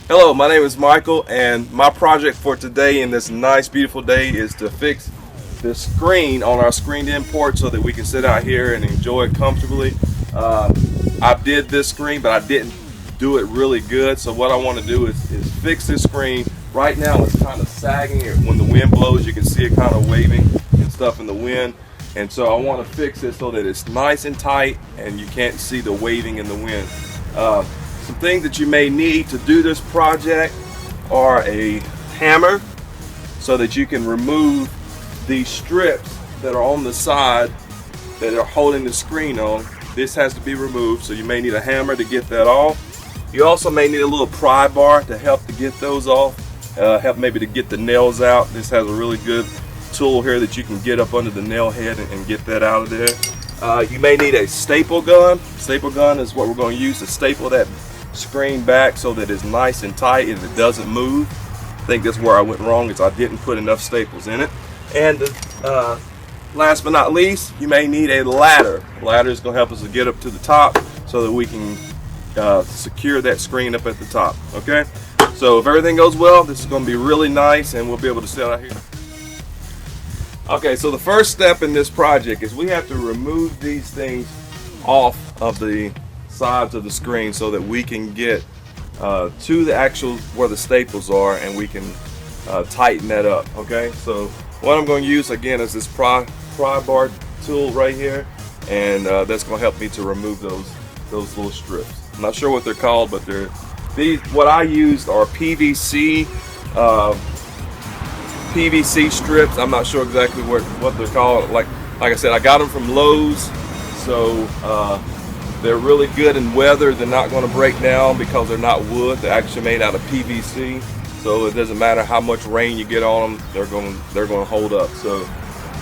Hello, my name is Michael, and my project for today in this nice beautiful day is to fix the screen on our screened-in porch so that we can sit out here and enjoy it comfortably. I did this screen, but I didn't do it really good, so what I want to do is fix this screen. Right now it's kind of sagging. When the wind blows, you can see it kind of waving and stuff in the wind, and so I want to fix it so that it's nice and tight and you can't see the waving in the wind. Some things that you may need to do this project are a hammer so that you can remove these strips that are on the side that are holding the screen on. This has to be removed, so you may need a hammer to get that off. You also may need a little pry bar to help to get those off, help maybe to get the nails out. This has a really good tool here that you can get up under the nail head and get that out of there. You may need a staple gun. Staple gun is what we're going to use to staple that screen back so that it's nice and tight and it doesn't move. I think that's where I went wrong, is I didn't put enough staples in it. And last but not least, you may need a ladder. A ladder is going to help us to get up to the top so that we can secure that screen up at the top. Okay, so if everything goes well, this is going to be really nice and we'll be able to sit out here. Okay, so the first step in this project is we have to remove these things off of the sides of the screen so that we can get to the actual where the staples are and we can tighten that up. Okay, so what I'm going to use again is this pry bar tool right here, and that's going to help me to remove those little strips. I'm not sure what they're called, but these what I used are PVC strips. I'm not sure exactly what they're called. Like I said, I got them from Lowe's, so they're really good in weather. They're not going to break down because they're not wood. They're actually made out of PVC, so it doesn't matter how much rain you get on them. They're going to hold up. So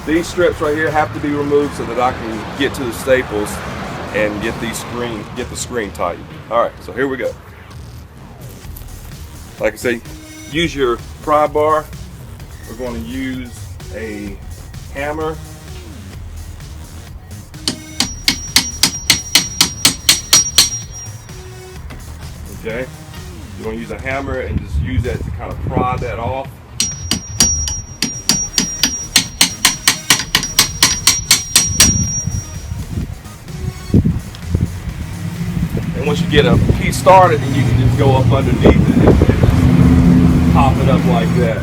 these strips right here have to be removed so that I can get to the staples and get the screen tightened. All right, so here we go. Like I say, use your pry bar. We're going to use a hammer. Okay, you're going to use a hammer and just use that to kind of pry that off. And once you get a piece started, then you can just go up underneath it and just pop it up like that.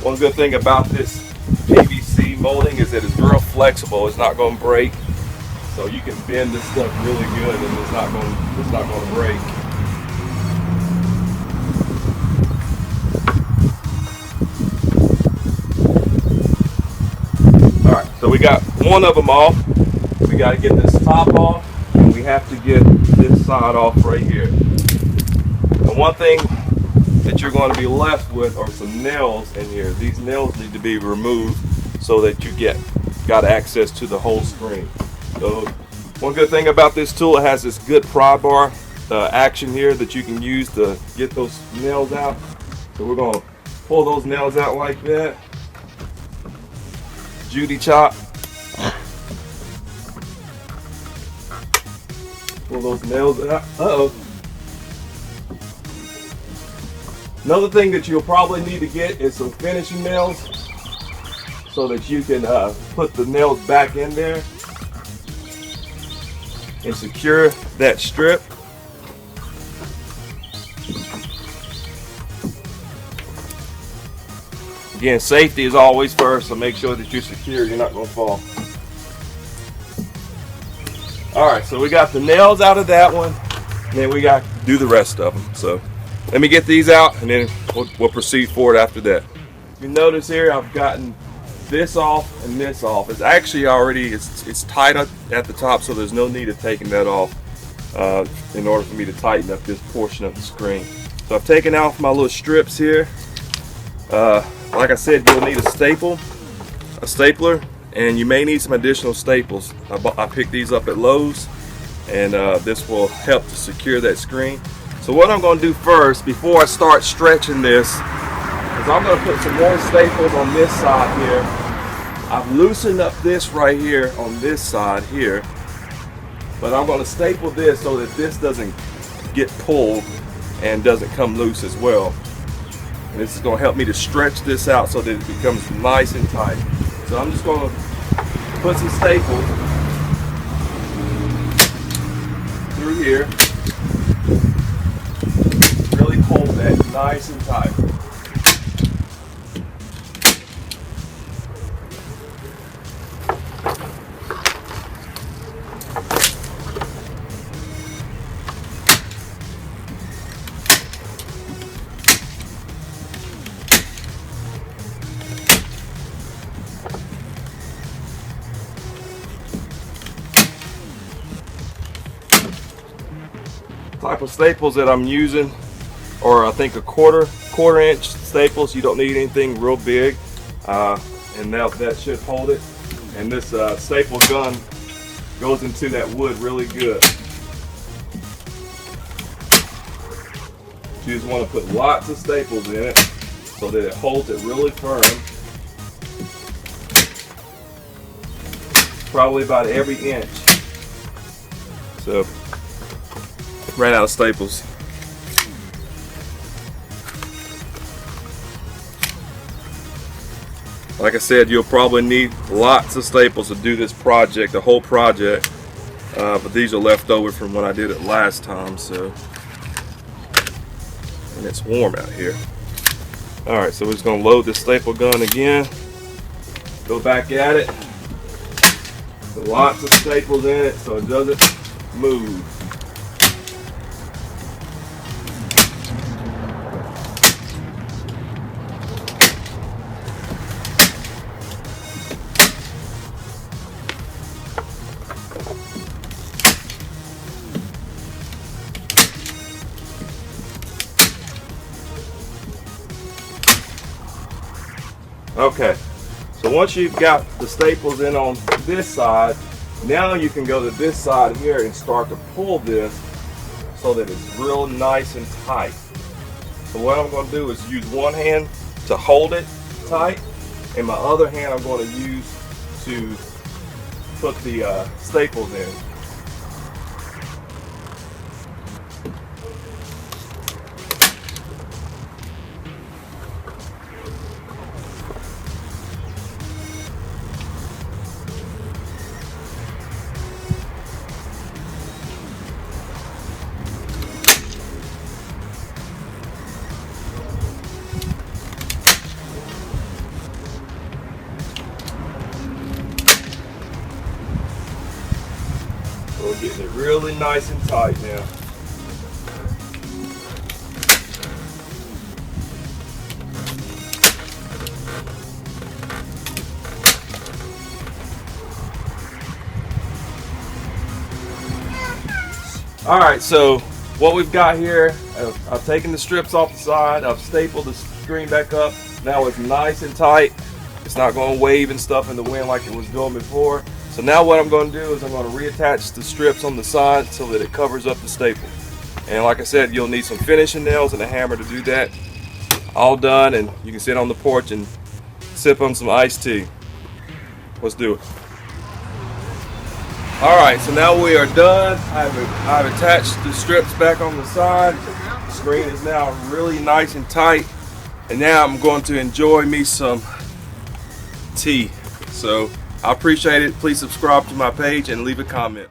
One good thing about this PVC molding is that it's real flexible. It's not going to break. So you can bend this stuff really good and it's not going to break. All right, so we got one of them off. We got to get this top off, and we have to get this side off right here. And one thing that you're going to be left with are some nails in here. These nails need to be removed so that you got access to the whole screen. So one good thing about this tool, it has this good pry bar action here that you can use to get those nails out. So we're going to pull those nails out like that. Judy chop. Pull those nails out. Uh-oh. Another thing that you'll probably need to get is some finishing nails so that you can put the nails back in there and secure that strip. Again, safety is always first, so make sure that you're secure, you're not going to fall. Alright, so we got the nails out of that one, and then we got to do the rest of them. So let me get these out, and then we'll proceed forward after that. You notice here I've gotten this off and this off. It's actually already it's tight up at the top, so there's no need of taking that off in order for me to tighten up this portion of the screen. So I've taken off my little strips here. Like I said, you'll need a stapler, and you may need some additional staples. I picked these up at Lowe's, and this will help to secure that screen. So what I'm going to do first, before I start stretching this, is I'm going to put some more staples on this side here. I've loosened up this right here on this side here, But I'm going to staple this so that this doesn't get pulled and doesn't come loose as well. And this is going to help me to stretch this out so that it becomes nice and tight. So I'm just going to put some staples through here. Really hold that nice and tight. Type of staples that I'm using, or I think a quarter inch staples. You don't need anything real big, and now that should hold it. And this staple gun goes into that wood really good. You just want to put lots of staples in it so that it holds it really firm. Probably about every inch. So ran out of staples. Like I said, you'll probably need lots of staples to do this project, the whole project. But these are left over from when I did it last time, so. And it's warm out here. Alright, so we're just going to load this staple gun again. Go back at it. Put lots of staples in it so it doesn't move. Okay, so once you've got the staples in on this side, now you can go to this side here and start to pull this so that it's real nice and tight. So what I'm going to do is use one hand to hold it tight, and my other hand I'm going to use to put the staples in. We're getting it really nice and tight now. Alright, so what we've got here, I've taken the strips off the side, I've stapled the screen back up. Now it's nice and tight. It's not going to wave and stuff in the wind like it was doing before. So now what I'm going to do is I'm going to reattach the strips on the side so that it covers up the staple. And like I said, you'll need some finishing nails and a hammer to do that. All done, and you can sit on the porch and sip on some iced tea. Let's do it. Alright, so now we are done. I've attached the strips back on the side. The screen is now really nice and tight. And now I'm going to enjoy me some tea. So I appreciate it. Please subscribe to my page and leave a comment.